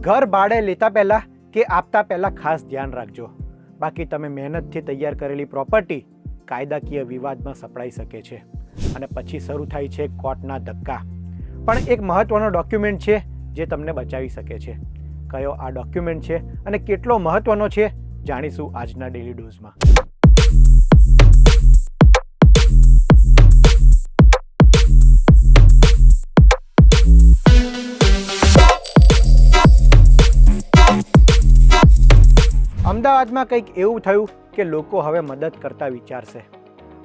ઘર ભાડે લેતા પહેલા કે આપતા પહેલા ખાસ ધ્યાન રાખજો, બાકી તમે મહેનતથી તૈયાર કરેલી પ્રોપર્ટી કાયદાકીય વિવાદમાં સપડાઈ શકે છે અને પછી શરૂ થાય છે કોર્ટના ધક્કા. પણ એક મહત્વનો ડોક્યુમેન્ટ છે જે તમને બચાવી શકે છે. કયો આ ડોક્યુમેન્ટ છે અને કેટલો મહત્વનો છે જાણીશું આજના ડેલી ડોઝમાં. અમદાવાદમાં કંઈક એવું થયું કે લોકો હવે મદદ કરતા વિચારશે.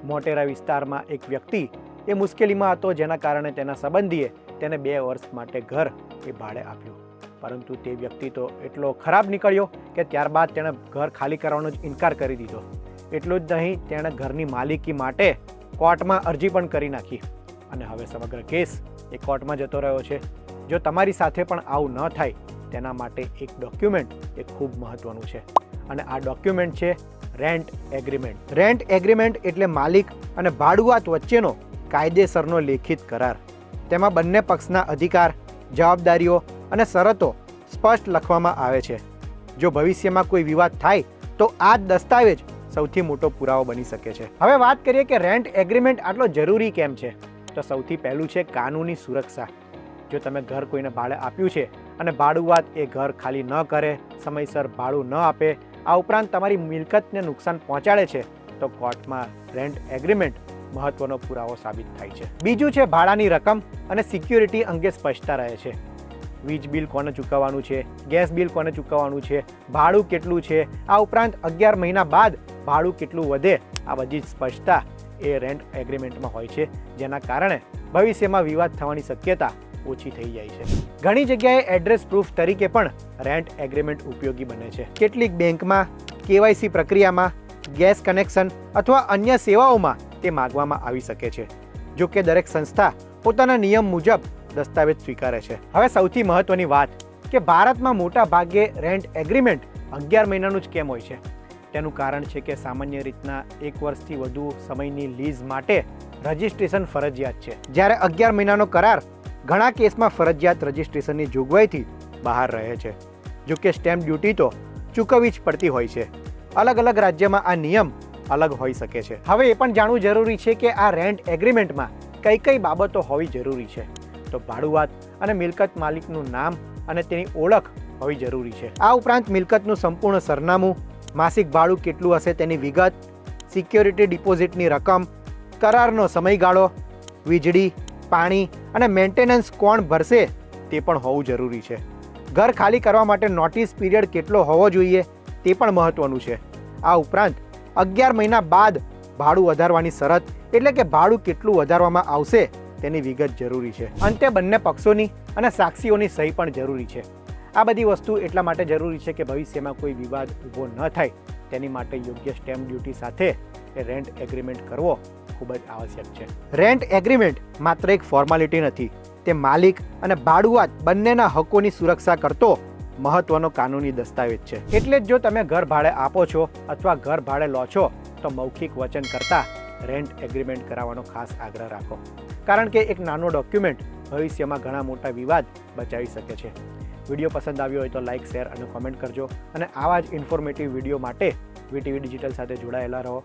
મોટેરા વિસ્તારમાં એક વ્યક્તિ એ મુશ્કેલીમાં હતો, જેના કારણે તેના સંબંધીએ તેને 2 વર્ષ માટે ઘર એ ભાડે આપ્યું. પરંતુ તે વ્યક્તિ તો એટલો ખરાબ નીકળ્યો કે ત્યારબાદ તેણે ઘર ખાલી કરવાનો જ ઇનકાર કરી દીધો. એટલું જ નહીં, તેણે ઘરની માલિકી માટે કોર્ટમાં અરજી પણ કરી નાખી અને હવે સમગ્ર કેસ એ કોર્ટમાં જતો રહ્યો છે. જો તમારી સાથે પણ આવું ન થાય તેના માટે એક ડોક્યુમેન્ટ એ ખૂબ મહત્વનું છે અને આ ડોક્યુમેન્ટ છે રેન્ટ એગ્રીમેન્ટ. રેન્ટ એગ્રીમેન્ટ એટલે માલિક અને ભાડુઆત વચ્ચેનો કાયદેસરનો લેખિત કરાર. તેમાં બંને પક્ષના અધિકાર, જવાબદારીઓ અને શરતો સ્પષ્ટ લખવામાં આવે છે. જો ભવિષ્યમાં કોઈ વિવાદ થાય તો આ જ દસ્તાવેજ સૌથી મોટો પુરાવો બની શકે છે. હવે વાત કરીએ કે રેન્ટ એગ્રીમેન્ટ આટલો જરૂરી કેમ છે, તો સૌથી પહેલું છે કાનૂની સુરક્ષા. જો તમે ઘર કોઈને ભાડે આપ્યું છે અને ભાડુઆત એ ઘર ખાલી ન કરે, સમયસર ભાડું ન આપે, આ ઉપરાંત તમારી મિલકતને નુકસાન પહોંચાડે છે, તો કોર્ટમાં રેન્ટ એગ્રીમેન્ટ મહત્વનો પુરાવો સાબિત થાય છે. બીજું છે ભાડાની રકમ અને સિક્યુરિટી અંગે સ્પષ્ટતા રહે છે. વીજ બિલ કોને ચૂકવવાનું છે, ગેસ બિલ કોને ચૂકવવાનું છે, ભાડું કેટલું છે, આ ઉપરાંત 11 મહિના બાદ ભાડું કેટલું વધે, આ બધી જ સ્પષ્ટતા એ રેન્ટ એગ્રીમેન્ટમાં હોય છે, જેના કારણે ભવિષ્યમાં વિવાદ થવાની શક્યતા ઓછી થઈ જાય છે. ઘણી જગ્યાએ એડ્રેસ પ્રૂફ તરીકે પણ રેન્ટ એગ્રીમેન્ટ ઉપયોગી બને છે. કેટલીક બેંકમાં, KYC પ્રક્રિયામાં, ગેસ કનેક્શન અથવા અન્ય સેવાઓમાં તે માંગવામાં આવી શકે છે. જો કે દરેક સંસ્થા પોતાના નિયમ મુજબ દસ્તાવેજ સ્વીકારે છે. હવે સૌથી મહત્વની વાત કે ભારતમાં મોટા ભાગે રેન્ટ એગ્રીમેન્ટ 11 મહિનાનું જ કેમ હોય છે. તેનું કારણ છે કે સામાન્ય રીતના 1 વર્ષથી વધુ સમયની લીઝ માટે રજિસ્ટ્રેશન ફરજિયાત છે, જ્યારે 11 મહિનાનો કરાર ઘણા કેસમાં ફરજિયાત રજિસ્ટ્રેશનની જોગવાઈથી બહાર રહે છે. જો કે સ્ટેમ્પ ડ્યુટી તો ચૂકવવી જ પડતી હોય છે. અલગ અલગ રાજ્યમાં આ નિયમ અલગ હોઈ શકે છે. હવે એ પણ જાણવું જરૂરી છે કે આ રેન્ટ એગ્રીમેન્ટમાં કઈ કઈ બાબતો હોવી જરૂરી છે. તો ભાડુઆત અને મિલકત માલિકનું નામ અને તેની ઓળખ હોવી જરૂરી છે. આ ઉપરાંત મિલકતનું સંપૂર્ણ સરનામું, માસિક ભાડું કેટલું હશે તેની વિગત, સિક્યોરિટી ડિપોઝિટની રકમ, કરારનો સમયગાળો, વીજળી, પાણી અને મેન્ટેનન્સ કોણ ભરશે તે પણ હોવું જરૂરી છે. ઘર ખાલી કરવા માટે નોટિસ પીરિયડ કેટલો હોવો જોઈએ તે પણ મહત્વનું છે. આ ઉપરાંત 11 મહિના બાદ ભાડું વધારવાની શરત એટલે કે ભાડું કેટલું વધારવામાં આવશે તેની વિગત જરૂરી છે. અંતે બંને પક્ષોની અને સાક્ષીઓની સહી પણ જરૂરી છે. આ બધી વસ્તુ એટલા માટે જરૂરી છે કે ભવિષ્યમાં કોઈ વિવાદ ઊભો ન થાય તેની માટે યોગ્ય સ્ટેમ્પ ડ્યુટી સાથે એ રેન્ટ એગ્રીમેન્ટ કરવો ખૂબ જ આવશ્યક છે. રેન્ટ એગ્રીમેન્ટ માત્ર એક ફોર્માલિટી નથી, તે માલિક અને ભાડુઆત બંનેના હકોની સુરક્ષા કરતો મહત્વનો કાનૂની દસ્તાવેજ છે. એટલે જ જો તમે ઘર ભાડે આપો છો અથવા ઘર ભાડે લો છો તો મૌખિક વચન કરતાં રેન્ટ એગ્રીમેન્ટ કરાવવાનો ખાસ આગ્રહ રાખો, કારણ કે એક નાનો ડોક્યુમેન્ટ ભવિષ્યમાં ઘણા મોટા વિવાદ બચાવી શકે છે. વિડીયો પસંદ આવ્યો હોય તો લાઇક, શેર અને કોમેન્ટ કરજો અને આવા જ ઇન્ફોર્મેટિવ વિડીયો માટે VTV ડિજિટલ સાથે જોડાયેલા રહો.